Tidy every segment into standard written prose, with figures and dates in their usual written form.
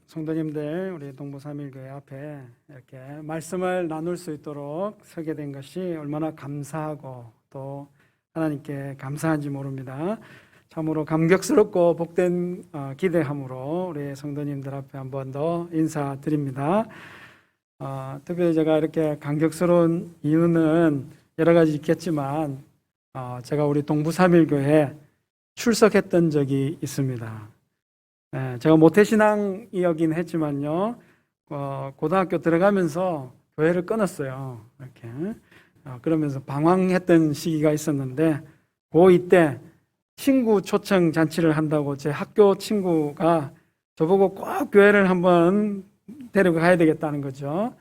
성도님들, 우리 동부삼일교회 앞에 이렇게 말씀을 나눌 수 있도록 서게 된 것이 얼마나 감사하고 또 하나님께 감사한지 모릅니다. 참으로 감격스럽고 복된 기대함으로 우리 성도님들 앞에 한 번 더 인사드립니다. 특별히 제가 이렇게 감격스러운 이유는 여러 가지 있겠지만 제가 우리 동부삼일교회에 출석했던 적이 있습니다. 제가 모태신앙이었긴 했지만요, 고등학교 들어가면서 교회를 끊었어요. 이렇게. 그러면서 방황했던 시기가 있었는데, 고2 때 친구 초청 잔치를 한다고 제 학교 친구가 저보고 꼭 교회를 한번 데리고 가야 되겠다는 거죠.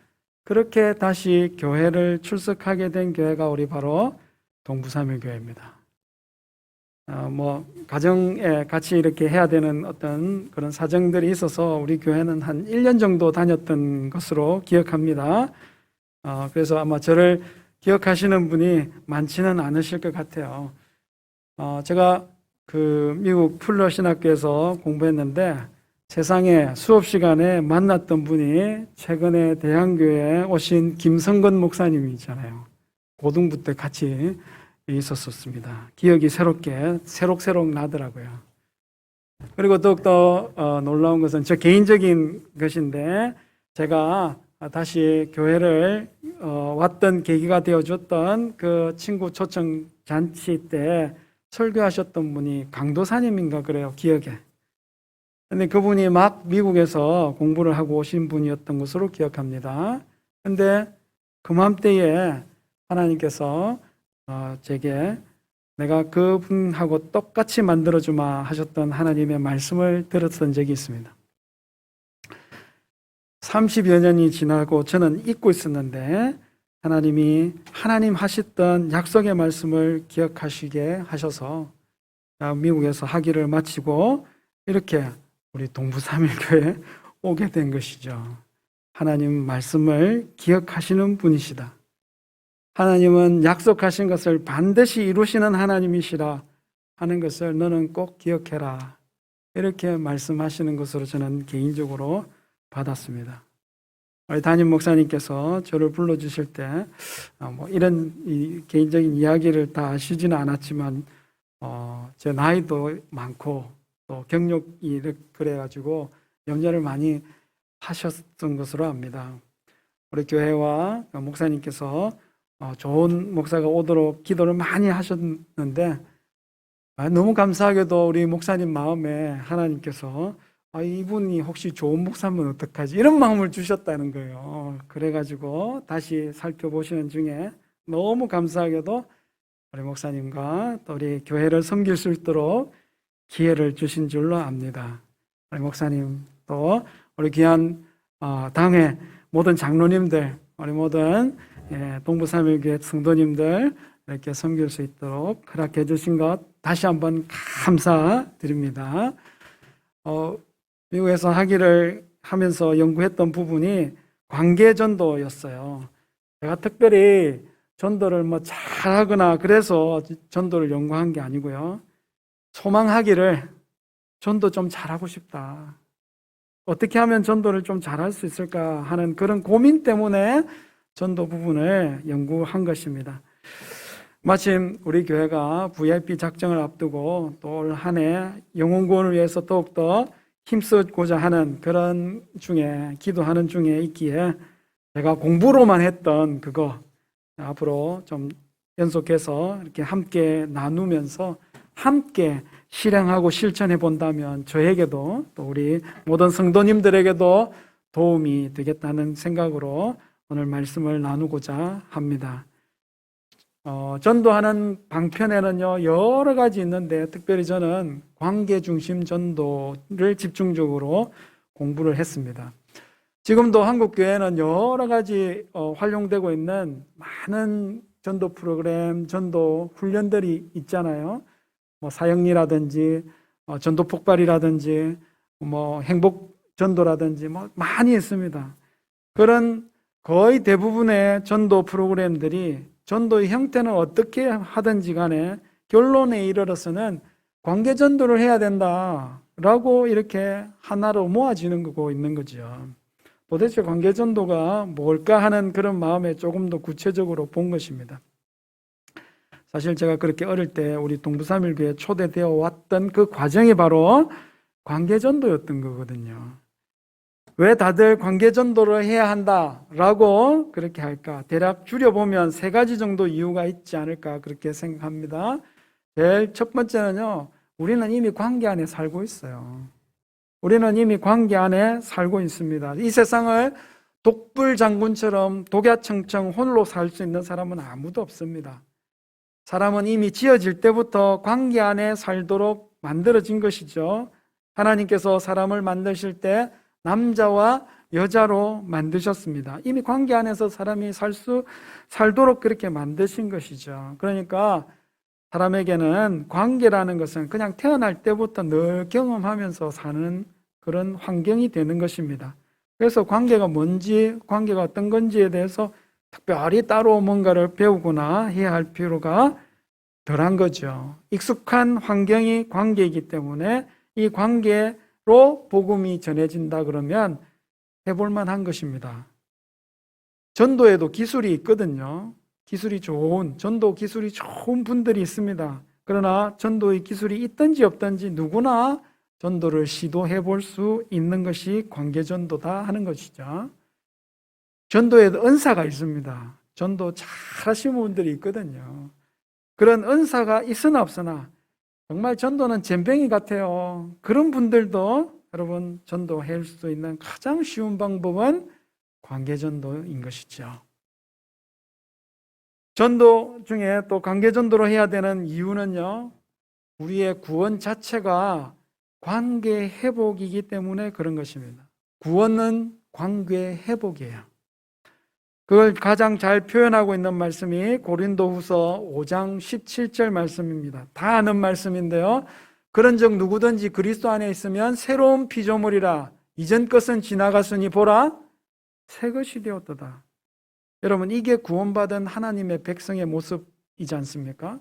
그렇게 다시 교회를 출석하게 된 교회가 우리 바로 동부삼일교회입니다. 가정에 같이 이렇게 해야 되는 어떤 그런 사정들이 있어서 우리 교회는 한 1년 정도 다녔던 것으로 기억합니다. 그래서 아마 저를 기억하시는 분이 많지는 않으실 것 같아요. 제가 그 미국 풀러 신학교에서 공부했는데 세상에 수업 시간에 만났던 분이 최근에 대한교회에 오신 김성건 목사님이잖아요. 고등부 때 같이 있었습니다. 기억이 새록새록 나더라고요. 그리고 더욱더 놀라운 것은 저 개인적인 것인데, 제가 다시 교회를 왔던 계기가 되어줬던 그 친구 초청 잔치 때 설교하셨던 분이 강도사님인가 그래요, 기억에. 근데 그분이 막 미국에서 공부를 하고 오신 분이었던 것으로 기억합니다. 근데 그맘때에 하나님께서 제게 내가 그분하고 똑같이 만들어주마 하셨던 하나님의 말씀을 들었던 적이 있습니다. 30여 년이 지나고 저는 잊고 있었는데 하나님이 하나님 하셨던 약속의 말씀을 기억하시게 하셔서 미국에서 학위를 마치고 이렇게 우리 동부삼일교회에 오게 된 것이죠. 하나님 말씀을 기억하시는 분이시다. 하나님은 약속하신 것을 반드시 이루시는 하나님이시라 하는 것을 너는 꼭 기억해라. 이렇게 말씀하시는 것으로 저는 개인적으로 받았습니다. 우리 담임 목사님께서 저를 불러주실 때 이런 개인적인 이야기를 다 하시지는 않았지만 제 나이도 많고 또 경력이 그래가지고 염려를 많이 하셨던 것으로 압니다. 우리 교회와 목사님께서 좋은 목사가 오도록 기도를 많이 하셨는데 너무 감사하게도 우리 목사님 마음에 하나님께서 이분이 혹시 좋은 목사면 어떡하지? 이런 마음을 주셨다는 거예요. 그래가지고 다시 살펴보시는 중에 너무 감사하게도 우리 목사님과 또 우리 교회를 섬길 수 있도록 기회를 주신 줄로 압니다. 우리 목사님 또 우리 귀한 당회 모든 장로님들, 우리 모든 동부삼일교회 성도님들 이렇게 섬길 수 있도록 허락해 주신 것 다시 한번 감사드립니다. 미국에서 학위를 하면서 연구했던 부분이 관계전도였어요. 제가 특별히 전도를 잘하거나 그래서 전도를 연구한 게 아니고요. 소망하기를 전도 좀 잘하고 싶다. 어떻게 하면 전도를 좀 잘할 수 있을까 하는 그런 고민 때문에 전도 부분을 연구한 것입니다. 마침 우리 교회가 VIP 작정을 앞두고 또 올 한 해 영혼구원을 위해서 더욱더 힘쓰고자 하는 그런 중에 기도하는 중에 있기에 제가 공부로만 했던 그거 앞으로 좀 연속해서 이렇게 함께 나누면서 함께 실행하고 실천해 본다면 저에게도 또 우리 모든 성도님들에게도 도움이 되겠다는 생각으로 오늘 말씀을 나누고자 합니다. 전도하는 방편에는요, 여러 가지 있는데 특별히 저는 관계 중심 전도를 집중적으로 공부를 했습니다. 지금도 한국교회는 여러 가지 활용되고 있는 많은 전도 프로그램, 전도 훈련들이 있잖아요. 사역리라든지, 전도 폭발이라든지, 행복 전도라든지, 많이 있습니다. 그런 거의 대부분의 전도 프로그램들이 전도의 형태는 어떻게 하든지 간에 결론에 이르러서는 관계 전도를 해야 된다라고 이렇게 하나로 모아지는 거고 있는 거죠. 도대체 관계 전도가 뭘까 하는 그런 마음에 조금 더 구체적으로 본 것입니다. 사실 제가 그렇게 어릴 때 우리 동부삼일교회 초대되어 왔던 그 과정이 바로 관계 전도였던 거거든요. 왜 다들 관계 전도를 해야 한다라고 그렇게 할까? 대략 줄여보면 세 가지 정도 이유가 있지 않을까 그렇게 생각합니다. 제일 첫 번째는요, 우리는 이미 관계 안에 살고 있어요. 우리는 이미 관계 안에 살고 있습니다. 이 세상을 독불장군처럼 독야청청 홀로 살 수 있는 사람은 아무도 없습니다. 사람은 이미 지어질 때부터 관계 안에 살도록 만들어진 것이죠. 하나님께서 사람을 만드실 때 남자와 여자로 만드셨습니다. 이미 관계 안에서 사람이 살도록 그렇게 만드신 것이죠. 그러니까 사람에게는 관계라는 것은 그냥 태어날 때부터 늘 경험하면서 사는 그런 환경이 되는 것입니다. 그래서 관계가 뭔지, 관계가 어떤 건지에 대해서 특별히 따로 뭔가를 배우거나 해야 할 필요가 덜한 거죠. 익숙한 환경이 관계이기 때문에 이 관계로 복음이 전해진다 그러면 해볼 만한 것입니다. 전도에도 기술이 있거든요. 전도 기술이 좋은 분들이 있습니다. 그러나 전도의 기술이 있든지 없든지 누구나 전도를 시도해 볼 수 있는 것이 관계전도다 하는 것이죠. 전도에도 은사가 있습니다. 전도 잘 하시는 분들이 있거든요. 그런 은사가 있으나 없으나 정말 전도는 젬병이 같아요. 그런 분들도 여러분 전도할 수 있는 가장 쉬운 방법은 관계전도인 것이죠. 전도 중에 또 관계전도로 해야 되는 이유는요, 우리의 구원 자체가 관계 회복이기 때문에 그런 것입니다. 구원은 관계 회복이에요. 그걸 가장 잘 표현하고 있는 말씀이 고린도후서 5장 17절 말씀입니다. 다 아는 말씀인데요. 그런즉 누구든지 그리스도 안에 있으면 새로운 피조물이라 이전 것은 지나갔으니 보라 새 것이 되었도다. 여러분, 이게 구원받은 하나님의 백성의 모습이지 않습니까?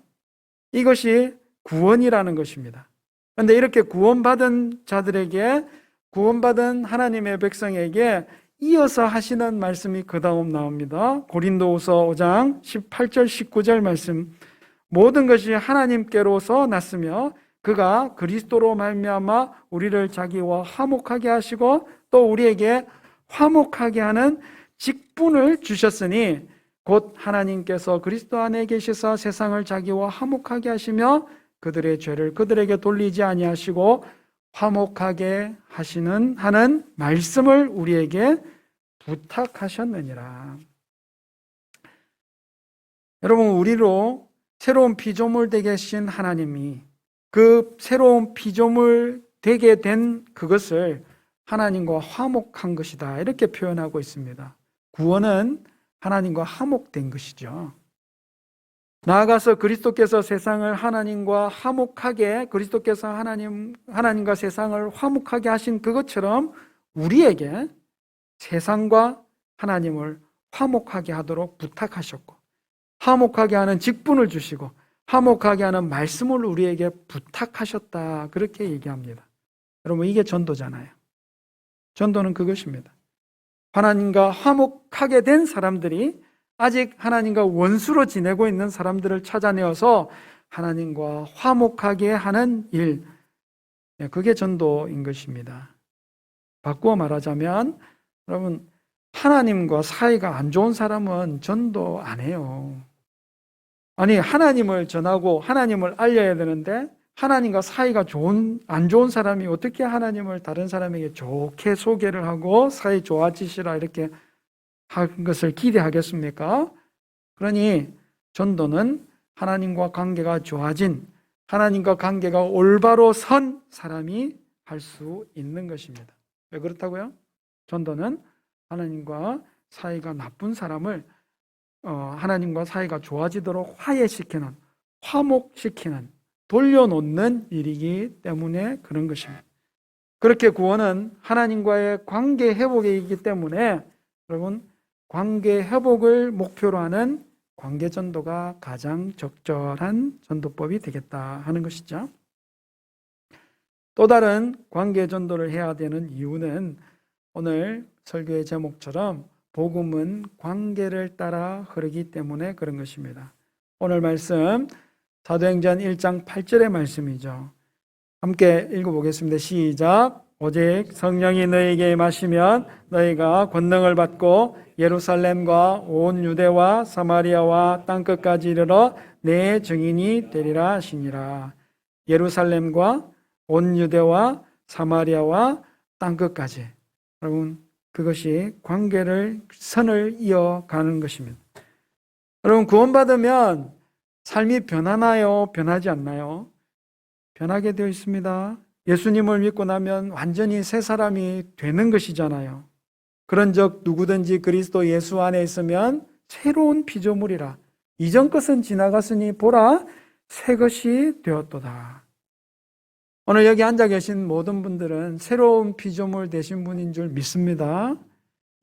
이것이 구원이라는 것입니다. 그런데 이렇게 구원받은 자들에게, 구원받은 하나님의 백성에게 이어서 하시는 말씀이 그 다음 나옵니다. 고린도후서 5장 18절 19절 말씀. 모든 것이 하나님께로서 났으며 그가 그리스도로 말미암아 우리를 자기와 화목하게 하시고 또 우리에게 화목하게 하는 직분을 주셨으니 곧 하나님께서 그리스도 안에 계시사 세상을 자기와 화목하게 하시며 그들의 죄를 그들에게 돌리지 아니하시고 화목하게 하는 말씀을 우리에게 부탁하셨느니라. 여러분, 우리로 새로운 피조물 되게 하신 하나님이 그 새로운 피조물 되게 된 그것을 하나님과 화목한 것이다, 이렇게 표현하고 있습니다. 구원은 하나님과 화목된 것이죠. 나아가서 그리스도께서 세상을 하나님과 화목하게, 그리스도께서 하나님과 세상을 화목하게 하신 그것처럼 우리에게 세상과 하나님을 화목하게 하도록 부탁하셨고, 화목하게 하는 직분을 주시고, 화목하게 하는 말씀을 우리에게 부탁하셨다, 그렇게 얘기합니다. 여러분, 이게 전도잖아요. 전도는 그것입니다. 하나님과 화목하게 된 사람들이 아직 하나님과 원수로 지내고 있는 사람들을 찾아내어서 하나님과 화목하게 하는 일, 그게 전도인 것입니다. 바꾸어 말하자면 여러분, 하나님과 사이가 안 좋은 사람은 전도 안 해요. 아니, 하나님을 전하고 하나님을 알려야 되는데 하나님과 사이가 안 좋은 사람이 어떻게 하나님을 다른 사람에게 좋게 소개를 하고 사이 좋아지시라 이렇게 한 것을 기대하겠습니까? 그러니 전도는 하나님과 관계가 좋아진, 하나님과 관계가 올바로 선 사람이 할 수 있는 것입니다. 왜 그렇다고요? 전도는 하나님과 사이가 나쁜 사람을 하나님과 사이가 좋아지도록 화해시키는, 화목시키는, 돌려놓는 일이기 때문에 그런 것입니다. 그렇게 구원은 하나님과의 관계 회복이기 때문에 여러분, 관계 회복을 목표로 하는 관계 전도가 가장 적절한 전도법이 되겠다 하는 것이죠. 또 다른 관계 전도를 해야 되는 이유는 오늘 설교의 제목처럼 복음은 관계를 따라 흐르기 때문에 그런 것입니다. 오늘 말씀 사도행전 1장 8절의 말씀이죠. 함께 읽어보겠습니다. 시작. 오직 성령이 너희에게 임하시면 너희가 권능을 받고 예루살렘과 온 유대와 사마리아와 땅끝까지 이르러 내 증인이 되리라 하시니라. 예루살렘과 온 유대와 사마리아와 땅끝까지. 여러분, 그것이 관계를 선을 이어가는 것입니다. 여러분, 구원받으면 삶이 변하나요? 변하지 않나요? 변하게 되어 있습니다. 예수님을 믿고 나면 완전히 새 사람이 되는 것이잖아요. 그런즉 누구든지 그리스도 예수 안에 있으면 새로운 피조물이라. 이전 것은 지나갔으니 보라 새 것이 되었도다. 오늘 여기 앉아 계신 모든 분들은 새로운 피조물 되신 분인 줄 믿습니다.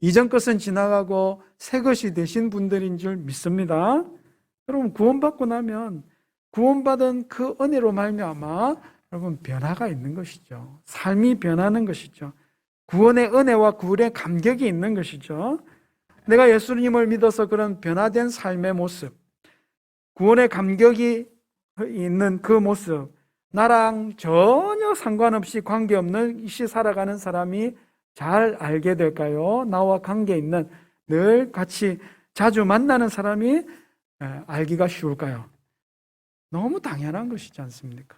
이전 것은 지나가고 새 것이 되신 분들인 줄 믿습니다. 여러분, 구원받고 나면 구원받은 그 은혜로 말미암아 여러분 변화가 있는 것이죠. 삶이 변하는 것이죠. 구원의 은혜와 구원의 감격이 있는 것이죠. 내가 예수님을 믿어서 그런 변화된 삶의 모습, 구원의 감격이 있는 그 모습, 나랑 전혀 상관없이 관계없는 이시 살아가는 사람이 잘 알게 될까요? 나와 관계 있는 늘 같이 자주 만나는 사람이 알기가 쉬울까요? 너무 당연한 것이지 않습니까?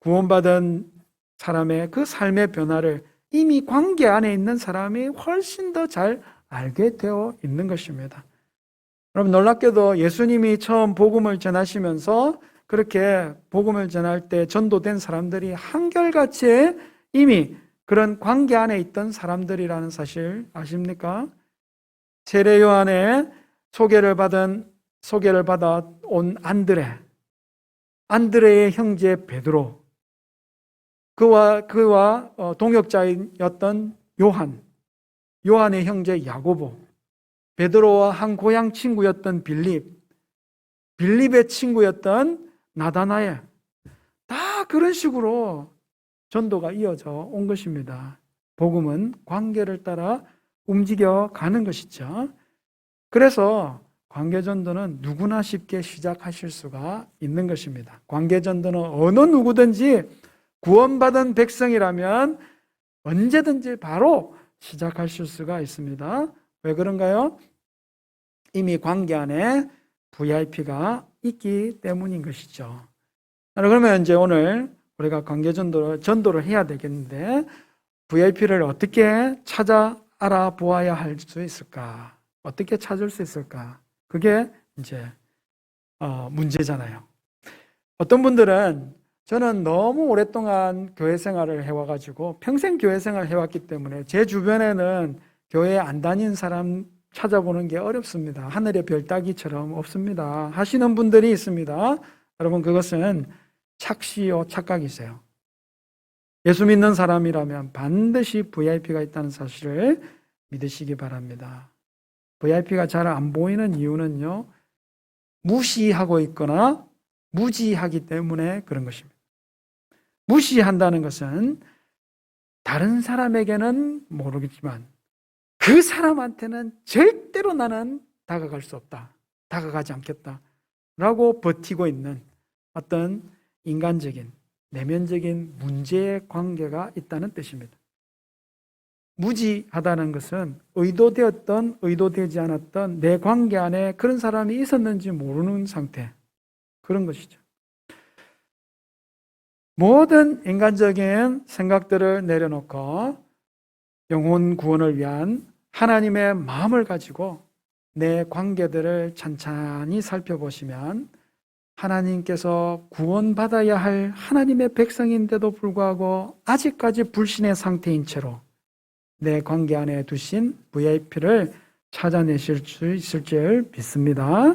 구원받은 사람의 그 삶의 변화를 이미 관계 안에 있는 사람이 훨씬 더 잘 알게 되어 있는 것입니다. 여러분, 놀랍게도 예수님이 처음 복음을 전하시면서 그렇게 복음을 전할 때 전도된 사람들이 한결같이 이미 그런 관계 안에 있던 사람들이라는 사실 아십니까? 세례 요한의 소개를 받아 온 안드레의 형제 베드로, 그와 동역자였던 요한의 형제 야고보, 베드로와 한 고향 친구였던 빌립의 친구였던 나다나엘, 다 그런 식으로 전도가 이어져 온 것입니다. 복음은 관계를 따라 움직여 가는 것이죠. 그래서 관계전도는 누구나 쉽게 시작하실 수가 있는 것입니다. 관계전도는 어느 누구든지 구원받은 백성이라면 언제든지 바로 시작하실 수가 있습니다. 왜 그런가요? 이미 관계 안에 VIP가 있기 때문인 것이죠. 그러면 이제 오늘 우리가 전도를 해야 되겠는데 VIP를 어떻게 찾아 알아보아야 할 수 있을까? 어떻게 찾을 수 있을까? 그게 이제 문제잖아요. 어떤 분들은 저는 너무 오랫동안 교회 생활을 해와가지고 평생 교회 생활을 해왔기 때문에 제 주변에는 교회 안 다닌 사람 찾아보는 게 어렵습니다. 하늘의 별 따기처럼 없습니다. 하시는 분들이 있습니다. 여러분, 그것은 착시요 착각이세요. 예수 믿는 사람이라면 반드시 VIP가 있다는 사실을 믿으시기 바랍니다. VIP가 잘 안 보이는 이유는요, 무시하고 있거나 무지하기 때문에 그런 것입니다. 무시한다는 것은 다른 사람에게는 모르겠지만 그 사람한테는 절대로 나는 다가갈 수 없다, 다가가지 않겠다 라고 버티고 있는 어떤 인간적인 내면적인 문제의 관계가 있다는 뜻입니다. 무지하다는 것은 의도되었던 의도되지 않았던 내 관계 안에 그런 사람이 있었는지 모르는 상태, 그런 것이죠. 모든 인간적인 생각들을 내려놓고 영혼 구원을 위한 하나님의 마음을 가지고 내 관계들을 찬찬히 살펴보시면 하나님께서 구원받아야 할 하나님의 백성인데도 불구하고 아직까지 불신의 상태인 채로 내 관계 안에 두신 VIP를 찾아내실 수 있을 줄 믿습니다.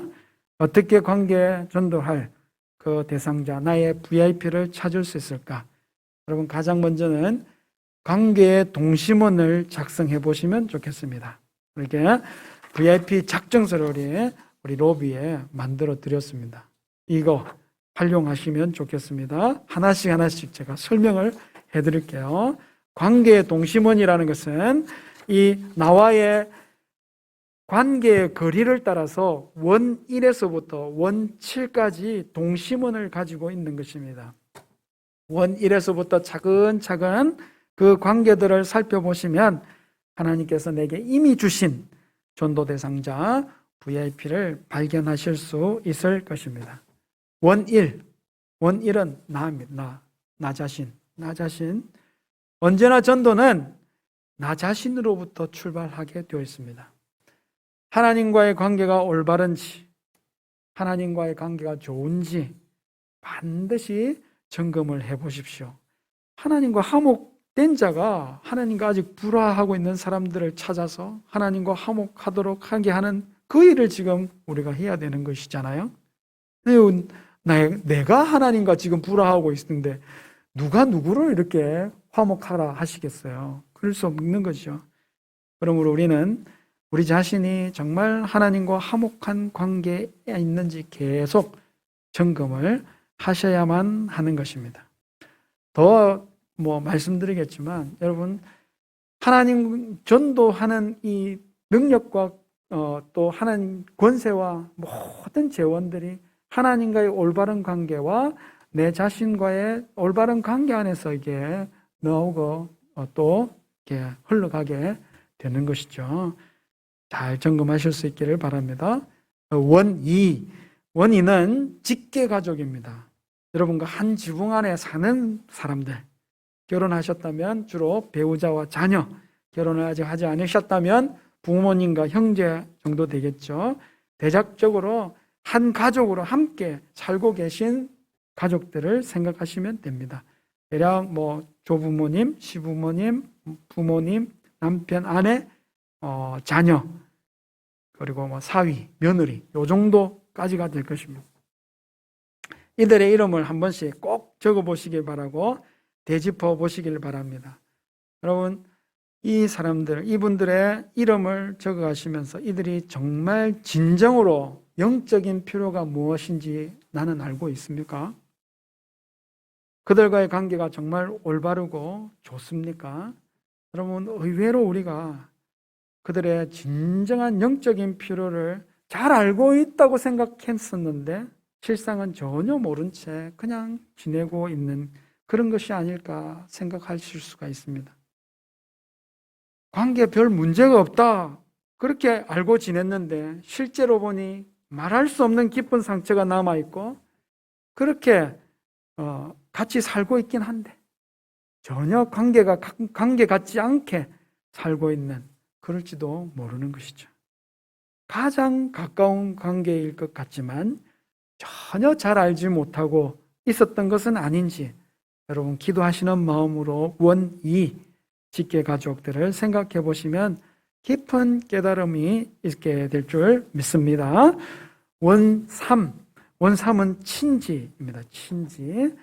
어떻게 관계 전도할 그 대상자, 나의 VIP를 찾을 수 있을까? 여러분, 가장 먼저는 관계의 동심원을 작성해 보시면 좋겠습니다. 이렇게 VIP 작정서를 우리 로비에 만들어 드렸습니다. 이거 활용하시면 좋겠습니다. 하나씩 제가 설명을 해드릴게요. 관계의 동심원이라는 것은 이 나와의 관계의 거리를 따라서 원 1에서부터 원 7까지 동심원을 가지고 있는 것입니다. 원 1에서부터 차근차근 그 관계들을 살펴보시면 하나님께서 내게 이미 주신 전도 대상자 VIP를 발견하실 수 있을 것입니다. 원 1은 나입니다. 나 자신. 언제나 전도는 나 자신으로부터 출발하게 되어 있습니다. 하나님과의 관계가 올바른지, 하나님과의 관계가 좋은지 반드시 점검을 해보십시오. 하나님과 화목된 자가 하나님과 아직 불화하고 있는 사람들을 찾아서 하나님과 화목하도록 하게 하는 그 일을 지금 우리가 해야 되는 것이잖아요. 내가 하나님과 지금 불화하고 있는데 누가 누구를 이렇게 화목하라 하시겠어요? 그럴 수 없는 거죠. 그러므로 우리는 우리 자신이 정말 하나님과 화목한 관계에 있는지 계속 점검을 하셔야만 하는 것입니다. 더 말씀드리겠지만 여러분, 하나님 전도하는 이 능력과 또 하나님 권세와 모든 재원들이 하나님과의 올바른 관계와 내 자신과의 올바른 관계 안에서 이게 나오고 또 이렇게 흘러가게 되는 것이죠. 잘 점검하실 수 있기를 바랍니다. 원인은 직계가족입니다. 여러분과 한 지붕 안에 사는 사람들, 결혼하셨다면 주로 배우자와 자녀, 결혼을 아직 하지 않으셨다면 부모님과 형제 정도 되겠죠. 대략적으로 한 가족으로 함께 살고 계신 가족들을 생각하시면 됩니다. 대략 조부모님, 시부모님, 부모님, 남편, 아내, 자녀, 그리고 사위, 며느리, 요 정도까지가 될 것입니다. 이들의 이름을 한 번씩 꼭 적어 보시길 바라고 되짚어 보시길 바랍니다. 여러분, 이 사람들, 이분들의 이름을 적어 가시면서 이들이 정말 진정으로 영적인 필요가 무엇인지 나는 알고 있습니까? 그들과의 관계가 정말 올바르고 좋습니까? 여러분, 의외로 우리가 그들의 진정한 영적인 필요를 잘 알고 있다고 생각했었는데 실상은 전혀 모른 채 그냥 지내고 있는 그런 것이 아닐까 생각하실 수가 있습니다. 관계에 별 문제가 없다 그렇게 알고 지냈는데 실제로 보니 말할 수 없는 깊은 상처가 남아있고 그렇게 같이 살고 있긴 한데 전혀 관계가 관계 같지 않게 살고 있는, 그럴지도 모르는 것이죠. 가장 가까운 관계일 것 같지만 전혀 잘 알지 못하고 있었던 것은 아닌지 여러분 기도하시는 마음으로 원이 직계 가족들을 생각해 보시면 깊은 깨달음이 있게 될 줄 믿습니다. 원삼은 친지입니다. 친지.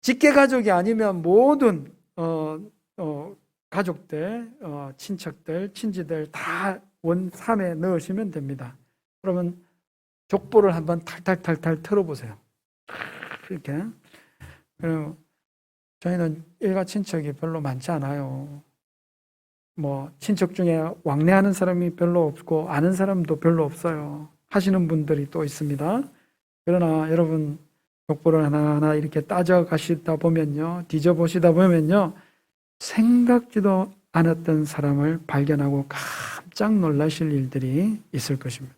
직계 가족이 아니면 모든 가족들, 친척들, 친지들 다 원삼에 넣으시면 됩니다. 그러면 족보를 한번 탈탈탈탈 털어보세요. 이렇게. 그리고 저희는 일가 친척이 별로 많지 않아요. 친척 중에 왕래하는 사람이 별로 없고 아는 사람도 별로 없어요. 하시는 분들이 또 있습니다. 그러나 여러분 족보를 하나하나 이렇게 따져가시다 보면요, 뒤져보시다 보면요, 생각지도 않았던 사람을 발견하고 깜짝 놀라실 일들이 있을 것입니다.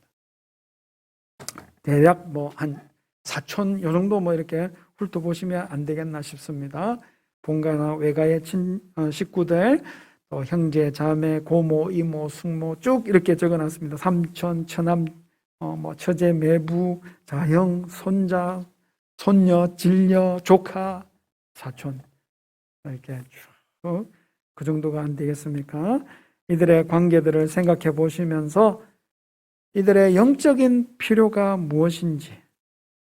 대략 한 사촌 요 정도 이렇게 훑어보시면 안 되겠나 싶습니다. 본가나 외가의 식구들, 또 형제, 자매, 고모, 이모, 숙모 쭉 이렇게 적어놨습니다. 삼촌, 처남, 처제, 매부, 자형, 손자, 손녀, 진녀, 조카, 사촌 이렇게 쭉 그 정도가 안 되겠습니까? 이들의 관계들을 생각해 보시면서 이들의 영적인 필요가 무엇인지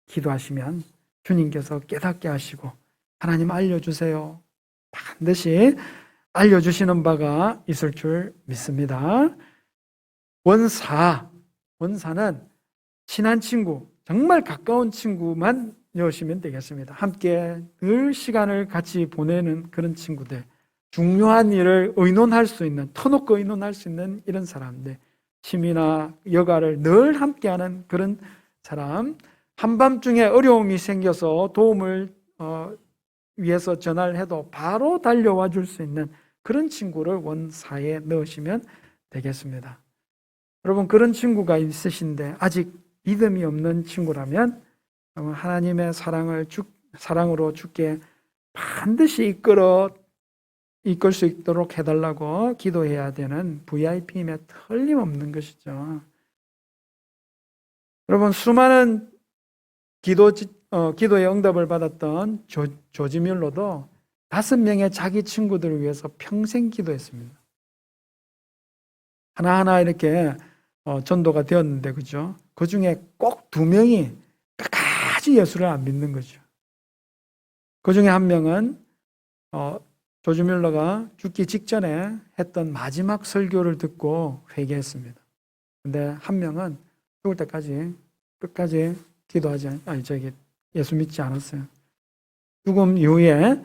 기도하시면 주님께서 깨닫게 하시고 하나님 알려주세요. 반드시 알려주시는 바가 있을 줄 믿습니다. 원사는 친한 친구, 정말 가까운 친구만 여시면 되겠습니다. 함께 늘 시간을 같이 보내는 그런 친구들, 중요한 일을 의논할 수 있는, 터놓고 의논할 수 있는 이런 사람들, 취미나 여가를 늘 함께하는 그런 사람, 한밤중에 어려움이 생겨서 도움을 위해서 전화를 해도 바로 달려와 줄 수 있는 그런 친구를 원사에 넣으시면 되겠습니다. 여러분, 그런 친구가 있으신데 아직 믿음이 없는 친구라면 하나님의 사랑으로 주께 반드시 이끌 수 있도록 해달라고 기도해야 되는 VIP임에 틀림없는 것이죠. 여러분, 수많은 기도의 응답을 받았던 조지 뮬러도 5명의 자기 친구들을 위해서 평생 기도했습니다. 하나하나 이렇게 전도가 되었는데, 그죠? 그 중에 꼭 2명이 끝까지 예수를 안 믿는 거죠. 그 중에 한 명은 조지 뮬러가 죽기 직전에 했던 마지막 설교를 듣고 회개했습니다. 근데 한 명은 죽을 때까지 끝까지 예수 믿지 않았어요. 죽음 이후에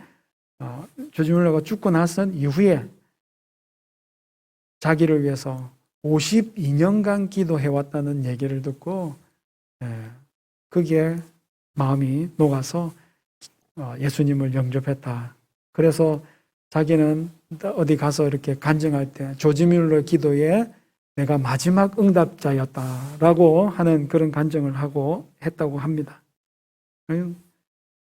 조지 뮬러가 죽고 나선 이후에 자기를 위해서 52년간 기도해왔다는 얘기를 듣고 거기에 마음이 녹아서 예수님을 영접했다. 그래서 자기는 어디 가서 이렇게 간증할 때 조지 뮬러 기도에 내가 마지막 응답자였다라고 하는 그런 간증을 했다고 합니다.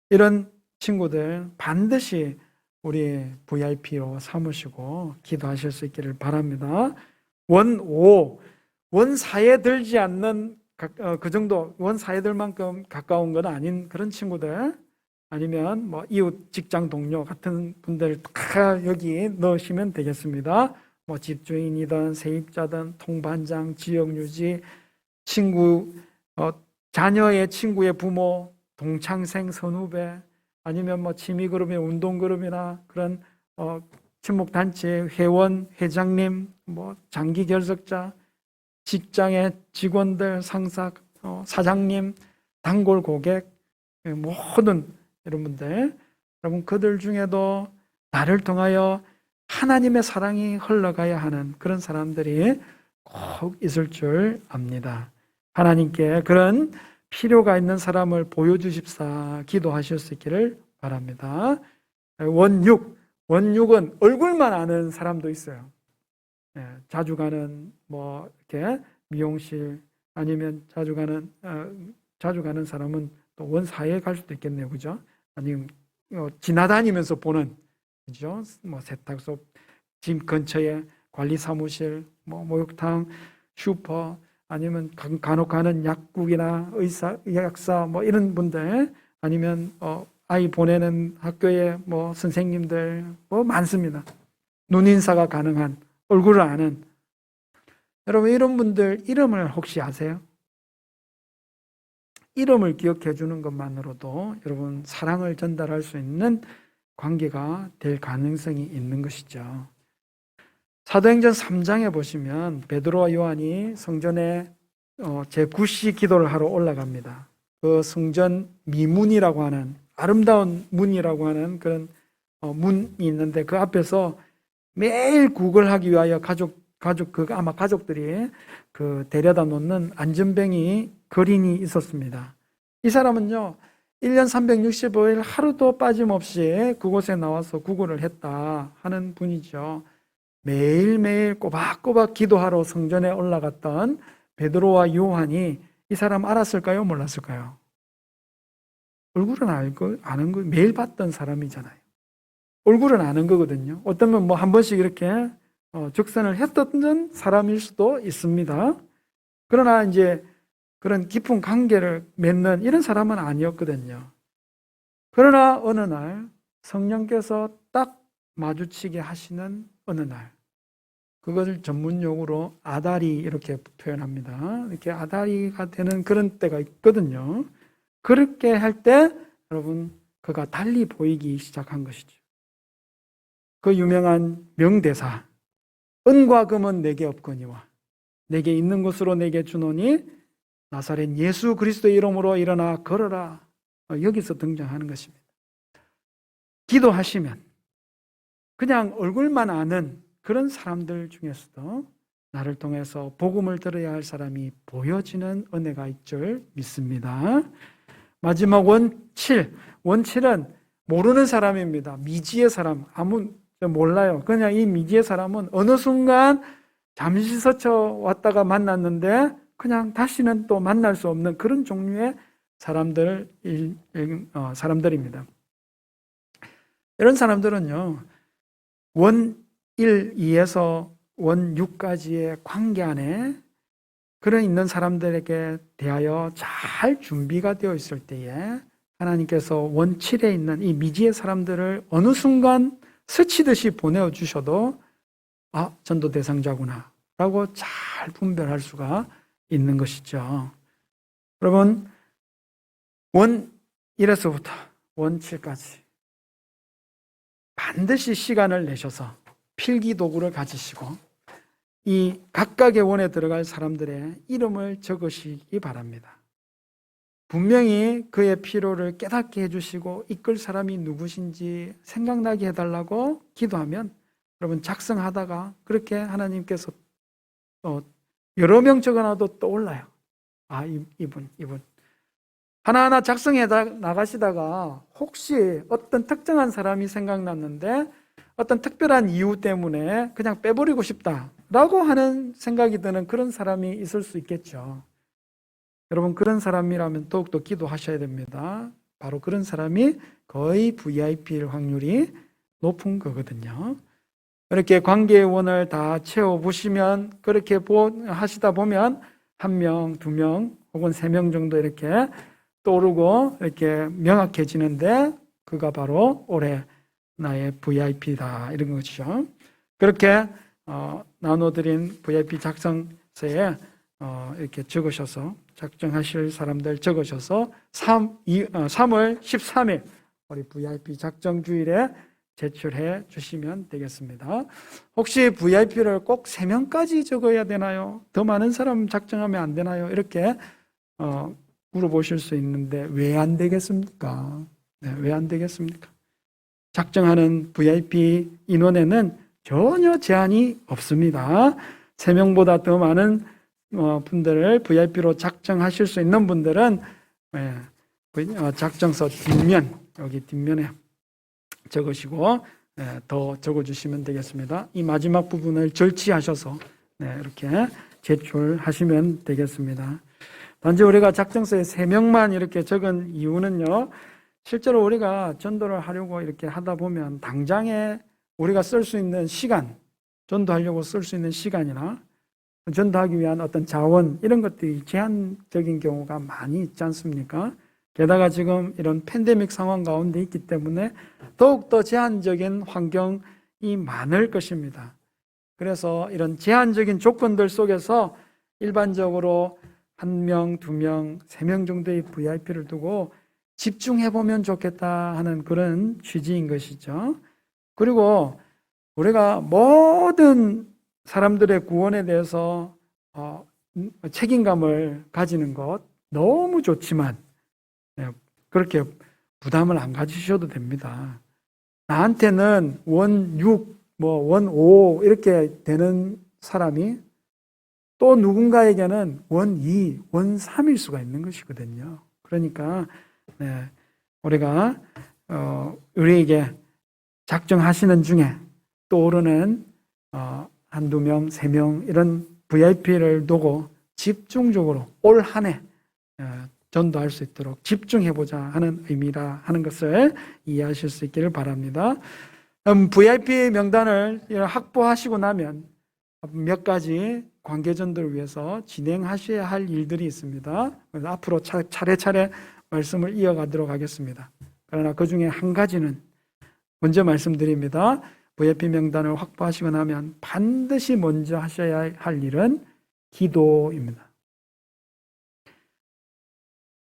이런 친구들 반드시 우리 VIP로 삼으시고 기도하실 수 있기를 바랍니다. 원사에 들지 않는 그 정도, 원사에들만큼 가까운 건 아닌 그런 친구들, 아니면 이웃 직장 동료 같은 분들 다 여기 넣으시면 되겠습니다. 집주인이든 세입자든 통반장, 지역유지, 친구, 자녀의 친구의 부모, 동창생, 선후배, 아니면 취미그룹이나 운동그룹이나 그런 친목단체 회원, 회장님, 장기 결석자, 직장의 직원들, 상사, 사장님, 단골 고객, 모든 여러분들, 여러분 그들 중에도 나를 통하여 하나님의 사랑이 흘러가야 하는 그런 사람들이 꼭 있을 줄 압니다. 하나님께 그런 필요가 있는 사람을 보여주십사 기도하실 수 있기를 바랍니다. 원육은 얼굴만 아는 사람도 있어요. 자주 가는 이렇게 미용실, 아니면 자주 가는 사람은 또 원사에 갈 수도 있겠네요, 그죠? 아니면 지나다니면서 보는, 그죠? 세탁소, 집 근처에 관리사무실, 목욕탕, 슈퍼, 아니면 간혹 가는 약국이나 약사, 이런 분들, 아니면 아이 보내는 학교에 선생님들, 많습니다. 눈인사가 가능한, 얼굴을 아는. 여러분, 이런 분들 이름을 혹시 아세요? 이름을 기억해 주는 것만으로도 여러분 사랑을 전달할 수 있는 관계가 될 가능성이 있는 것이죠. 사도행전 3장에 보시면 베드로와 요한이 성전에 제9시 기도를 하러 올라갑니다. 그 성전 미문이라고 하는, 아름다운 문이라고 하는 그런 문이 있는데, 그 앞에서 매일 구걸하기 위하여 아마 가족들이 데려다 놓는 안전뱅이 거린이 있었습니다. 이 사람은요, 1년 365일 하루도 빠짐없이 그곳에 나와서 구걸을 했다 하는 분이죠. 매일매일 꼬박꼬박 기도하러 성전에 올라갔던 베드로와 요한이 이 사람 알았을까요? 몰랐을까요? 얼굴은 아는 거, 매일 봤던 사람이잖아요. 얼굴은 아는 거거든요. 어쩌면 한 번씩 이렇게 적선을 했던 사람일 수도 있습니다. 그러나 이제 그런 깊은 관계를 맺는 이런 사람은 아니었거든요. 그러나 어느 날 성령께서 딱 마주치게 하시는 어느 날, 그것을 전문 용어로 아다리 이렇게 표현합니다. 이렇게 아다리가 되는 그런 때가 있거든요. 그렇게 할 때 여러분 그가 달리 보이기 시작한 것이죠. 그 유명한 명대사, 은과 금은 내게 없거니와 내게 있는 것으로 내게 주노니 나사렛 예수 그리스도의 이름으로 일어나 걸어라. 여기서 등장하는 것입니다. 기도하시면 그냥 얼굴만 아는 그런 사람들 중에서도 나를 통해서 복음을 들어야 할 사람이 보여지는 은혜가 있을 줄 믿습니다. 마지막 원칠은 모르는 사람입니다. 미지의 사람, 아무 몰라요. 그냥 이 미지의 사람은 어느 순간 잠시 스쳐 왔다가 만났는데 그냥 다시는 또 만날 수 없는 그런 종류의 사람들입니다. 이런 사람들은요, 원 1, 2에서 원 6까지의 관계 안에 그런 있는 사람들에게 대하여 잘 준비가 되어 있을 때에 하나님께서 원 7에 있는 이 미지의 사람들을 어느 순간 스치듯이 보내주셔도 전도 대상자구나 라고 잘 분별할 수가 있는 것이죠. 여러분, 원 1에서부터 원 7까지 반드시 시간을 내셔서 필기도구를 가지시고 이 각각의 원에 들어갈 사람들의 이름을 적으시기 바랍니다. 분명히 그의 필요를 깨닫게 해주시고 이끌 사람이 누구신지 생각나게 해달라고 기도하면 여러분 작성하다가 그렇게 하나님께서 여러 명 적어놔도 떠올라요. 이분 하나하나 작성해 나가시다가 혹시 어떤 특정한 사람이 생각났는데 어떤 특별한 이유 때문에 그냥 빼버리고 싶다라고 하는 생각이 드는 그런 사람이 있을 수 있겠죠. 여러분 그런 사람이라면 더욱더 기도하셔야 됩니다. 바로 그런 사람이 거의 VIP일 확률이 높은 거거든요. 이렇게 관계의 원을 다 채워보시면 그렇게 하시다 보면 1명, 2명 혹은 3명 정도 이렇게 떠오르고 이렇게 명확해지는데 그가 바로 올해 나의 VIP다 이런 것이죠. 그렇게 나눠드린 VIP 작성서에 이렇게 적으셔서 작정하실 사람들 적으셔서 3월 13일 우리 VIP 작정 주일에 제출해 주시면 되겠습니다. 혹시 VIP를 꼭 3명까지 적어야 되나요? 더 많은 사람 작정하면 안 되나요? 이렇게 물어보실 수 있는데 왜 안 되겠습니까? 네, 왜 안 되겠습니까? 작정하는 VIP 인원에는 전혀 제한이 없습니다. 3명보다 더 많은 분들을 VIP로 작정하실 수 있는 분들은 작정서 뒷면, 여기 뒷면에 적으시고 더 적어주시면 되겠습니다. 이 마지막 부분을 절치하셔서 이렇게 제출하시면 되겠습니다. 단지 우리가 작정서에 3명만 이렇게 적은 이유는요, 실제로 우리가 전도를 하려고 이렇게 하다 보면 당장에 우리가 쓸 수 있는 시간, 전도하려고 쓸 수 있는 시간이나 전도하기 위한 어떤 자원 이런 것들이 제한적인 경우가 많이 있지 않습니까? 게다가 지금 이런 팬데믹 상황 가운데 있기 때문에 더욱더 제한적인 환경이 많을 것입니다. 그래서 이런 제한적인 조건들 속에서 일반적으로 1명, 2명, 3명 정도의 VIP를 두고 집중해보면 좋겠다 하는 그런 취지인 것이죠. 그리고 우리가 모든 사람들의 구원에 대해서 책임감을 가지는 것 너무 좋지만 그렇게 부담을 안 가지셔도 됩니다. 나한테는 원 6, 원 5 이렇게 되는 사람이 또 누군가에게는 원 2, 원 3일 수가 있는 것이거든요. 그러니까 우리가 우리에게 작정하시는 중에 떠오르는 1-2명, 3명 이런 VIP를 두고 집중적으로 올 한 해 전도할 수 있도록 집중해보자 하는 의미라 하는 것을 이해하실 수 있기를 바랍니다. VIP 명단을 확보하시고 나면 몇 가지 관계전도를 위해서 진행하셔야 할 일들이 있습니다. 그래서 앞으로 차례차례 말씀을 이어가도록 하겠습니다. 그러나 그 중에 한 가지는 먼저 말씀드립니다. VIP 명단을 확보하시고 나면 반드시 먼저 하셔야 할 일은 기도입니다.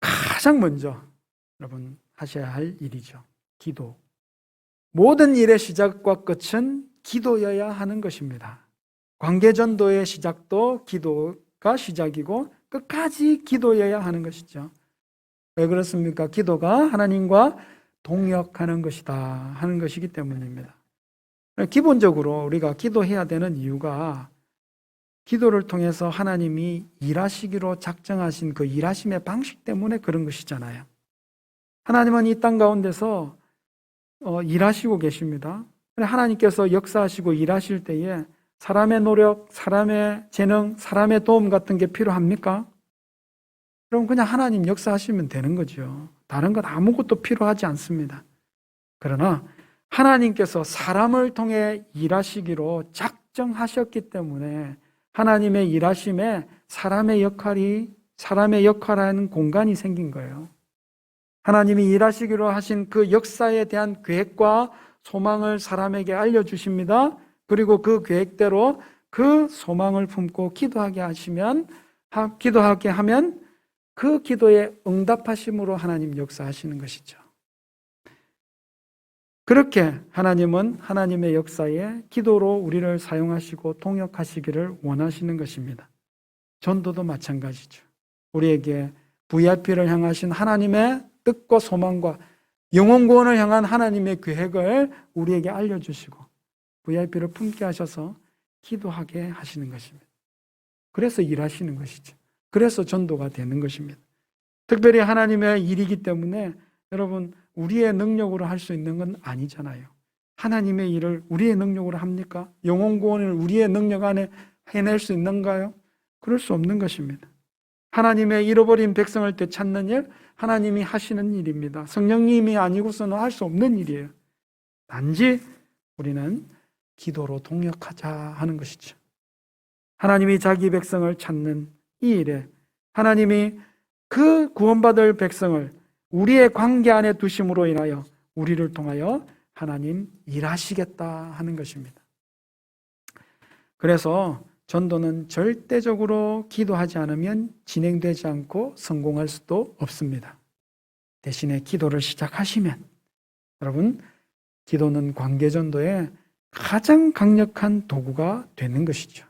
가장 먼저 여러분 하셔야 할 일이죠. 기도. 모든 일의 시작과 끝은 기도여야 하는 것입니다. 관계전도의 시작도 기도가 시작이고 끝까지 기도여야 하는 것이죠. 왜 그렇습니까? 기도가 하나님과 동역하는 것이다 하는 것이기 때문입니다. 기본적으로 우리가 기도해야 되는 이유가 기도를 통해서 하나님이 일하시기로 작정하신 그 일하심의 방식 때문에 그런 것이잖아요. 하나님은 이 땅 가운데서 일하시고 계십니다. 하나님께서 역사하시고 일하실 때에 사람의 노력, 사람의 재능, 사람의 도움 같은 게 필요합니까? 그럼 그냥 하나님 역사하시면 되는 거죠. 다른 것 아무것도 필요하지 않습니다. 그러나 하나님께서 사람을 통해 일하시기로 작정하셨기 때문에 하나님의 일하심에 사람의 역할하는 공간이 생긴 거예요. 하나님이 일하시기로 하신 그 역사에 대한 계획과 소망을 사람에게 알려주십니다. 그리고 그 계획대로 그 소망을 품고 기도하게 하면 그 기도에 응답하심으로 하나님 역사하시는 것이죠. 그렇게 하나님은 하나님의 역사에 기도로 우리를 사용하시고 통역하시기를 원하시는 것입니다. 전도도 마찬가지죠. 우리에게 VIP를 향하신 하나님의 뜻과 소망과 영혼 구원을 향한 하나님의 계획을 우리에게 알려주시고 VIP를 품게 하셔서 기도하게 하시는 것입니다. 그래서 일하시는 것이죠. 그래서 전도가 되는 것입니다. 특별히 하나님의 일이기 때문에 여러분 우리의 능력으로 할 수 있는 건 아니잖아요. 하나님의 일을 우리의 능력으로 합니까? 영혼 구원을 우리의 능력 안에 해낼 수 있는가요? 그럴 수 없는 것입니다. 하나님의 잃어버린 백성을 되찾는 일, 하나님이 하시는 일입니다. 성령님이 아니고서는 할 수 없는 일이에요. 단지 우리는 기도로 동역하자 하는 것이죠. 하나님이 자기 백성을 찾는 이 일에 하나님이 그 구원받을 백성을 우리의 관계 안에 두심으로 인하여 우리를 통하여 하나님 일하시겠다 하는 것입니다. 그래서 전도는 절대적으로 기도하지 않으면 진행되지 않고 성공할 수도 없습니다. 대신에 기도를 시작하시면 여러분 기도는 관계전도의 가장 강력한 도구가 되는 것이죠.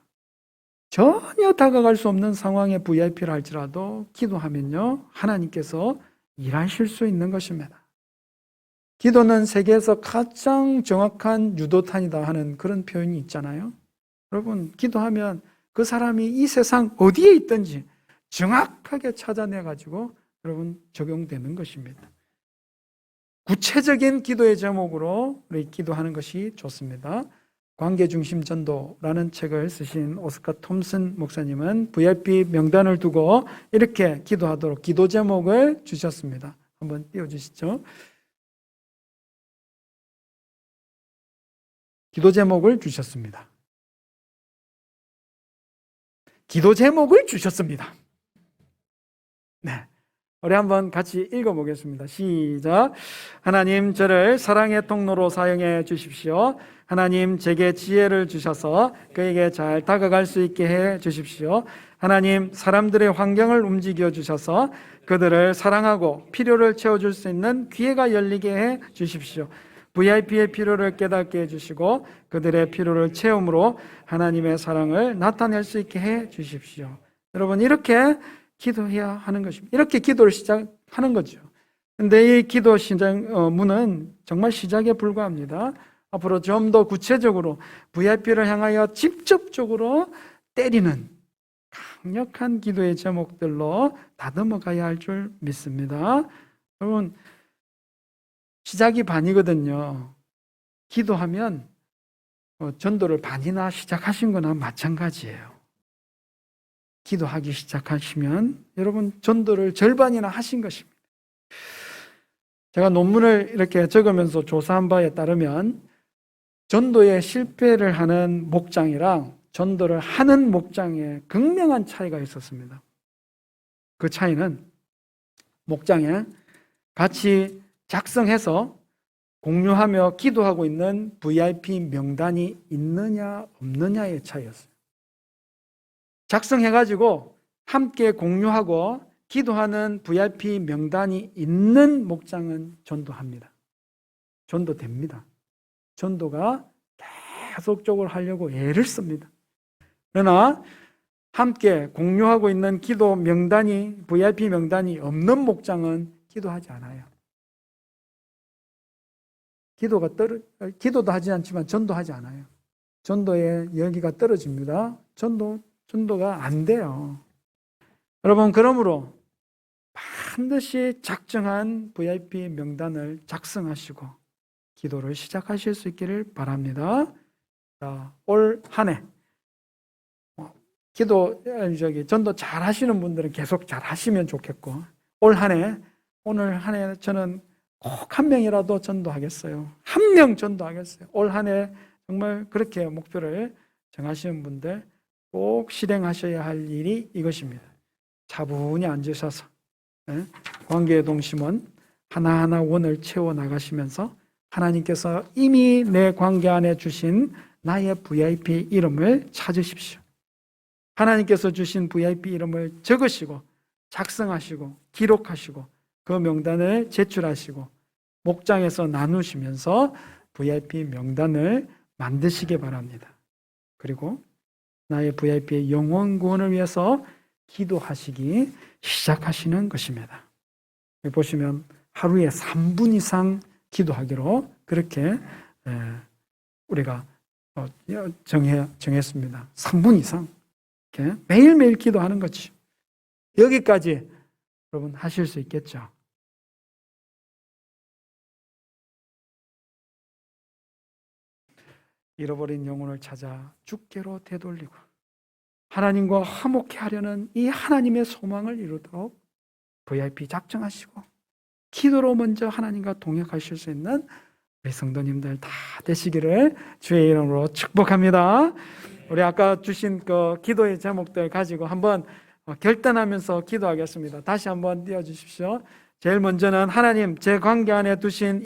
전혀 다가갈 수 없는 상황에 VIP를 할지라도 기도하면요 하나님께서 일하실 수 있는 것입니다. 기도는 세계에서 가장 정확한 유도탄이다 하는 그런 표현이 있잖아요. 여러분 기도하면 그 사람이 이 세상 어디에 있든지 정확하게 찾아내가지고 여러분 적용되는 것입니다. 구체적인 기도의 제목으로 우리 기도하는 것이 좋습니다. 관계중심 전도라는 책을 쓰신 오스카 톰슨 목사님은 VIP 명단을 두고 이렇게 기도하도록 기도 제목을 주셨습니다. 한번 띄워주시죠. 기도 제목을 주셨습니다. 기도 제목을 주셨습니다. 네. 우리 한번 같이 읽어보겠습니다. 시작. 하나님, 저를 사랑의 통로로 사용해 주십시오. 하나님, 제게 지혜를 주셔서 그에게 잘 다가갈 수 있게 해 주십시오. 하나님, 사람들의 환경을 움직여 주셔서 그들을 사랑하고 필요를 채워줄 수 있는 기회가 열리게 해 주십시오. VIP의 필요를 깨닫게 해주시고 그들의 필요를 채움으로 하나님의 사랑을 나타낼 수 있게 해 주십시오. 여러분 이렇게 기도해야 하는 것입니다. 이렇게 기도를 시작하는 거죠. 근데 이 기도 문은 정말 시작에 불과합니다. 앞으로 좀 더 구체적으로 VIP를 향하여 직접적으로 때리는 강력한 기도의 제목들로 다듬어 가야 할 줄 믿습니다. 여러분 시작이 반이거든요. 기도하면 전도를 반이나 시작하신 거나 마찬가지예요. 기도하기 시작하시면 여러분 전도를 절반이나 하신 것입니다. 제가 논문을 이렇게 적으면서 조사한 바에 따르면 전도에 실패를 하는 목장이랑 전도를 하는 목장에 극명한 차이가 있었습니다. 그 차이는 목장에 같이 작성해서 공유하며 기도하고 있는 VIP 명단이 있느냐 없느냐의 차이였어요. 작성해가지고 함께 공유하고 기도하는 VIP 명단이 있는 목장은 전도합니다. 전도됩니다. 전도가 계속적으로 하려고 애를 씁니다. 그러나 함께 공유하고 있는 기도 명단이 VIP 명단이 없는 목장은 기도하지 않아요. 기도도 하지 않지만 전도하지 않아요. 전도의 여기가 떨어집니다. 전도가 안 돼요. 여러분, 그러므로 반드시 작정한 VIP 명단을 작성하시고 기도를 시작하실 수 있기를 바랍니다. 자, 올 한 해 전도 잘 하시는 분들은 계속 잘 하시면 좋겠고, 오늘 한 해 저는 꼭 한 명이라도 전도하겠어요. 한 명 전도하겠어요. 올 한 해 정말 그렇게 목표를 정하시는 분들 꼭 실행하셔야 할 일이 이것입니다. 차분히 앉으셔서 관계의 동심원 하나하나 원을 채워 나가시면서 하나님께서 이미 내 관계 안에 주신 나의 VIP 이름을 찾으십시오. 하나님께서 주신 VIP 이름을 적으시고 작성하시고 기록하시고 그 명단을 제출하시고 목장에서 나누시면서 VIP 명단을 만드시기 바랍니다. 그리고 나의 VIP의 영혼 구원을 위해서 기도하시기 시작하시는 것입니다. 여기 보시면 하루에 3분 이상 기도하기로 그렇게 우리가 정했습니다. 3분 이상 이렇게 매일매일 기도하는 거지. 여기까지 여러분 하실 수 있겠죠? 잃어버린 영혼을 찾아 주께로 되돌리고 하나님과 화목해 하려는 이 하나님의 소망을 이루도록 VIP 작정하시고 기도로 먼저 하나님과 동역하실 수 있는 우리 성도님들 다 되시기를 주의 이름으로 축복합니다. 우리 아까 주신 그 기도의 제목들 가지고 한번 결단하면서 기도하겠습니다. 다시 한번 띄워주십시오. 제일 먼저는 하나님, 제 관계 안에 두신